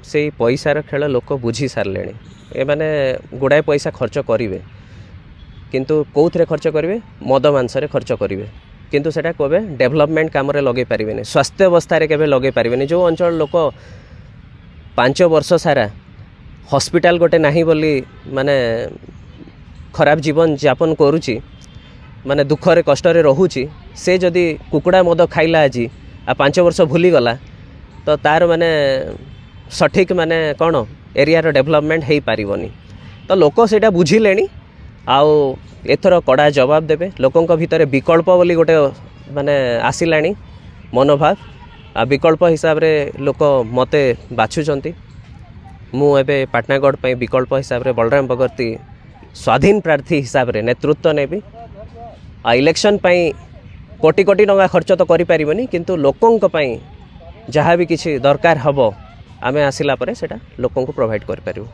से पैसार खेल लोक बुझी सारे ए मैंने गुड़ाए पैसा खर्च करेंगे किंतु कौन खर्च करेंगे मद मांस खर्च करेंगे किंतु सेटा कबे डेवलपमेंट काम लगे पारे स्वास्थ्य अवस्था के लगे पारे जो अंचल लोक 5 वर्ष सारा हॉस्पिटल गोटे नहीं बोली माने खराब जीवन यापन करुच्ची माने दुखरे कष्टे रोची से जदि कुकुड़ा मद खाइला आज आ 5 वर्ष भूली गला तो तार माने सठिक माने कौन एरिया डेवलपमेंट हो पारनी तो लोक से बुझिले आउ एथर कड़ा जवाब देवे लोकों भितर विकल्प बोली गोटे माने आसिला मनोभाव आ विकल्प हिसाब रे लोक मते बाछुचंती मु एबे पाटनागढ़ पे विकल्प हिसाब रे बलराम बगर्ती स्वाधीन प्रार्थी हिसाब रे नेतृत्व नेबी आ इलेक्शन पई कोटी कोटी टंका खर्च तो करि परिबनी किंतु लोकों पई जहाँ भी किसी दरकार हबो आमे आसिला परे सेटा लोकों को प्रोवाइड कर पारिबो।